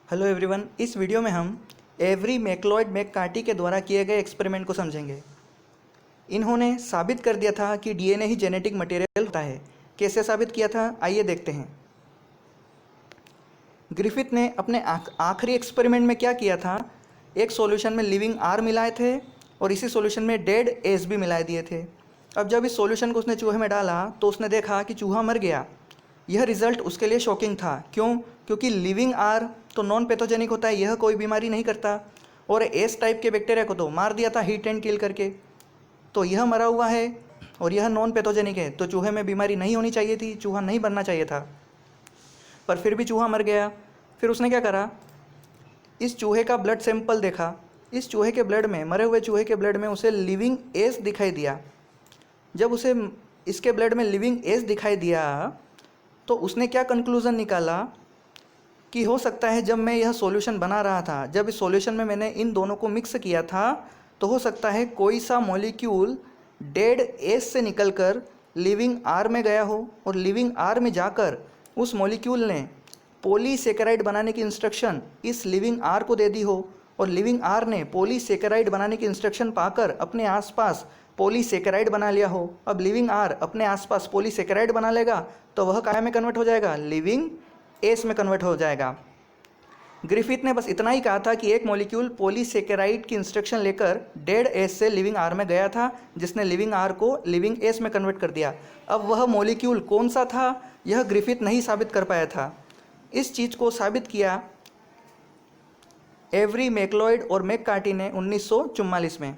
Hello everyone, इस video में हम एवरी मैक्लोइड मैककार्टी के द्वारा किए गए एक्सपेरिमेंट को समझेंगे। इन्होंने साबित कर दिया था कि डीएनए ही जेनेटिक मटेरियल होता है। कैसे साबित किया था, आइए देखते हैं। ग्रिफिथ ने अपने आखिरी एक्सपेरिमेंट में क्या किया था, एक सॉल्यूशन में लिविंग आर मिलाए थे और इसी सॉल्यूशन में डेड एस भी मिलाए दिए थे। अब जब इस सॉल्यूशन को उसने चूहे में डाला तो उसने देखा कि चूहा मर गया। यह रिजल्ट उसके लिए शॉकिंग था। क्यों? क्योंकि लिविंग आर तो नॉन पैथोजेनिक होता है, यह कोई बीमारी नहीं करता, और एस टाइप के बैक्टीरिया को तो मार दिया था हीट एंड किल करके। तो यह मरा हुआ है और यह नॉन पैथोजेनिक है, तो चूहे में बीमारी नहीं होनी चाहिए थी, चूहा नहीं बनना चाहिए था, पर फिर भी चूहा मर गया। फिर उसने क्या करा, इस चूहे का ब्लड सैंपल देखा। इस चूहे के ब्लड में, मरे हुए चूहे के ब्लड में उसे लिविंग एस दिखाई दिया। जब उसे इसके ब्लड में लिविंग एस दिखाई दिया तो उसने क्या कंक्लूज़न निकाला कि हो सकता है जब मैं यह सॉल्यूशन बना रहा था, जब इस सॉल्यूशन में मैंने इन दोनों को मिक्स किया था, तो हो सकता है कोई सा मॉलिक्यूल डेड एस से निकलकर लिविंग आर में गया हो और लिविंग आर में जाकर उस मॉलिक्यूल ने पॉलीसेकेराइड बनाने की इंस्ट्रक्शन इस लिविंग आर को दे दी हो और लिविंग आर ने पॉलीसेकेराइड बनाने की इंस्ट्रक्शन पाकर अपने आसपास पॉलीसेकेराइड बना लिया हो। अब लिविंग आर अपने आसपास पॉलीसेकेराइड बना लेगा तो वह काय में कन्वर्ट हो जाएगा, लिविंग एस में कन्वर्ट हो जाएगा। ग्रिफिथ ने बस इतना ही कहा था कि एक मॉलिक्यूल पॉलीसेकेराइड की इंस्ट्रक्शन लेकर डेड एस से लिविंग आर में गया था, जिसने लिविंग आर को लिविंग एस में कन्वर्ट कर दिया। अब वह मॉलिक्यूल कौन सा था, यह ग्रिफिथ नहीं साबित कर पाया था। इस चीज़ को साबित किया एवरी मैक्लोइड और मैककार्टी ने 1944 में।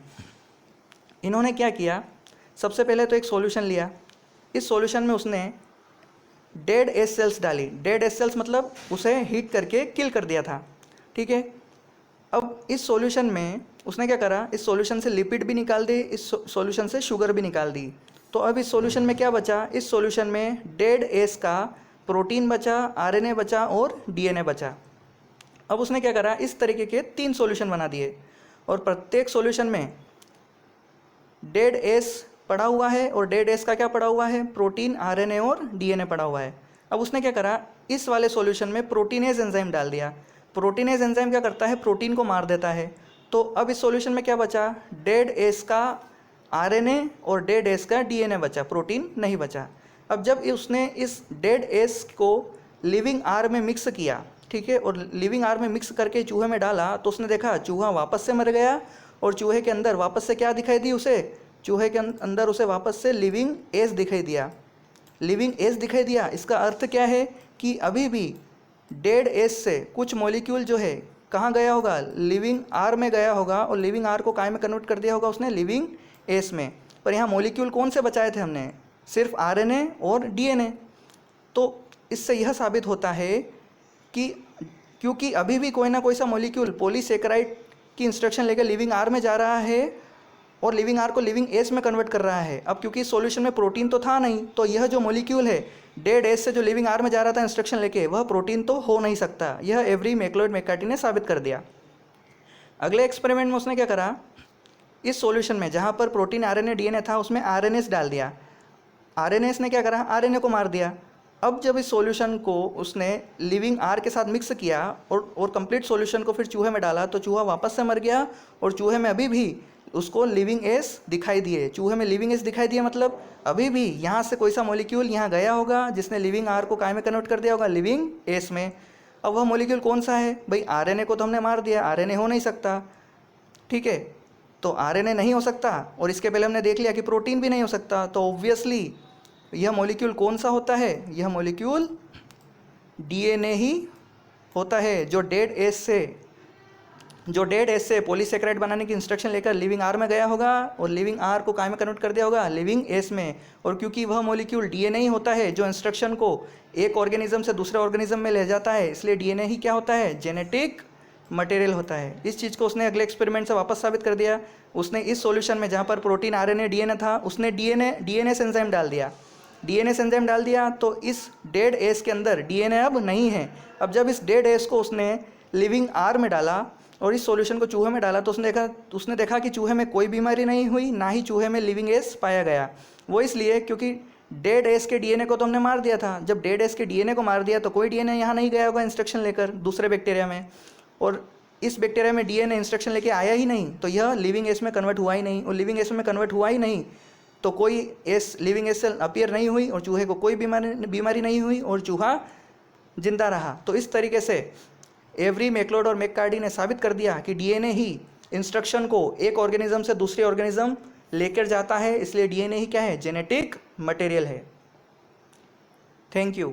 इन्होंने क्या किया, सबसे पहले तो एक सॉल्यूशन लिया। इस सॉल्यूशन में उसने डेड एस सेल्स डाली। डेड एस सेल्स मतलब उसे हीट करके किल कर दिया था, ठीक है। अब इस सॉल्यूशन में उसने क्या करा, इस सॉल्यूशन से लिपिड भी निकाल दी, इस सॉल्यूशन से शुगर भी निकाल दी। तो अब इस सॉल्यूशन में क्या बचा, इस सॉल्यूशन में डेड एस का प्रोटीन बचा, आरएनए बचा और डीएनए बचा। अब उसने क्या करा, इस तरीके के 3 सॉल्यूशन बना दिए और प्रत्येक सॉल्यूशन में डेड एस पड़ा हुआ है और डेड एस का क्या पड़ा हुआ है, प्रोटीन, आरएनए और डीएनए पड़ा हुआ है। अब उसने क्या करा, इस वाले सॉल्यूशन में प्रोटीनेज एंजाइम डाल दिया। प्रोटीनेज एंजाइम क्या करता है, प्रोटीन को मार देता है। तो अब इस सॉल्यूशन में क्या बचा, डेड एस का आरएनए और डेड एस का डीएनए बचा, प्रोटीन नहीं बचा। अब जब उसने इस डेड एस को लिविंग आर में मिक्स किया, ठीक है, और लिविंग आर में मिक्स करके चूहे में डाला तो उसने देखा चूहा वापस से मर गया और चूहे के अंदर वापस से क्या दिखाई दी उसे, चूहे के अंदर उसे वापस से लिविंग एस दिखाई दिया। लिविंग एस दिखाई दिया, इसका अर्थ क्या है कि अभी भी डेड एस से कुछ मॉलिक्यूल जो है कहाँ गया होगा, लिविंग आर में गया होगा और लिविंग आर को काय में कन्वर्ट कर दिया होगा उसने, लिविंग एस में। पर यहाँ मॉलिक्यूल कौन से बचाए थे हमने, सिर्फ आरएनए और डीएनए। तो इससे यह साबित होता है कि क्योंकि अभी भी कोई ना कोई सा मॉलिक्यूल पॉलीसेकेराइड की इंस्ट्रक्शन लेकर लिविंग आर में जा रहा है और लिविंग आर को लिविंग एस में कन्वर्ट कर रहा है। अब क्योंकि इस सॉल्यूशन में प्रोटीन तो था नहीं, तो यह जो मॉलिक्यूल है डेड एस से जो लिविंग आर में जा रहा था इंस्ट्रक्शन लेके, वह प्रोटीन तो हो नहीं सकता। यह एवरी मैक्लोइड मैककार्टी ने साबित कर दिया। अगले एक्सपेरिमेंट में उसने क्या करा, इस सॉल्यूशन में जहाँ पर प्रोटीन, आरएनए, डीएनए था उसमें आरएनएस डाल दिया। आरएनएस ने क्या करा, आरएनए को मार दिया। अब जब इस सॉल्यूशन को उसने लिविंग आर के साथ मिक्स किया और कंप्लीट सॉल्यूशन को फिर चूहे में डाला तो चूहा वापस से मर गया और चूहे में अभी भी उसको लिविंग एस दिखाई दिए। चूहे में लिविंग एस दिखाई दिए मतलब अभी भी यहाँ से कोई सा मॉलिक्यूल यहाँ गया होगा जिसने लिविंग आर को काय में कन्वर्ट कर दिया होगा, लिविंग एस में। अब वह मॉलिक्यूल कौन सा है भाई, आरएनए को तो हमने मार दिया, आरएनए हो नहीं सकता, ठीक है। तो आरएनए नहीं हो सकता और इसके पहले हमने देख लिया कि प्रोटीन भी नहीं हो सकता, तो ऑब्वियसली यह मॉलिक्यूल कौन सा होता है, यह मॉलिक्यूल डीएनए ही होता है, जो डेड एस से पॉलीसेकेराइड बनाने की इंस्ट्रक्शन लेकर लिविंग आर में गया होगा और लिविंग आर को काय में कन्वर्ट कर दिया होगा, लिविंग एस में। और क्योंकि वह मॉलिक्यूल डीएनए ही होता है जो इंस्ट्रक्शन को एक ऑर्गेनिज्म से दूसरे ऑर्गेनिज्म में ले जाता है, इसलिए डीएनए ही क्या होता है, जेनेटिक मटेरियल होता है। इस चीज़ को उसने अगले एक्सपेरिमेंट से वापस साबित कर दिया। उसने इस सॉल्यूशन में जहाँ पर प्रोटीन, आरएनए, डीएनए था, उसने डीएनएस एंजाइम डाल दिया। डीएनएस एंजाइम डाल दिया तो इस डेड एस के अंदर डीएनए अब नहीं है। अब जब इस डेड एस को उसने लिविंग आर में डाला और इस सॉल्यूशन को चूहे में डाला तो उसने देखा कि चूहे में कोई बीमारी नहीं हुई, ना ही चूहे में लिविंग एस पाया गया। वो इसलिए क्योंकि डेड एस के डीएनए को तो हमने मार दिया था। जब डेड एस के डीएनए को मार दिया तो कोई डीएनए यहाँ नहीं गया होगा इंस्ट्रक्शन लेकर दूसरे बैक्टीरिया में, और इस बैक्टीरिया में डीएनए इंस्ट्रक्शन लेके आया ही नहीं, तो यह लिविंग एस में कन्वर्ट हुआ ही नहीं, और लिविंग एस में कन्वर्ट हुआ ही नहीं तो कोई S living S cell appear नहीं हुई और चूहे को कोई बीमारी नहीं हुई और चूहा जिंदा रहा। तो इस तरीके से एवरी, मैक्लोड और मैककार्डी ने साबित कर दिया कि डीएनए ही इंस्ट्रक्शन को एक ऑर्गेनिज्म से दूसरे ऑर्गेनिज्म लेकर जाता है, इसलिए डीएनए ही क्या है, जेनेटिक मटेरियल है। Thank you.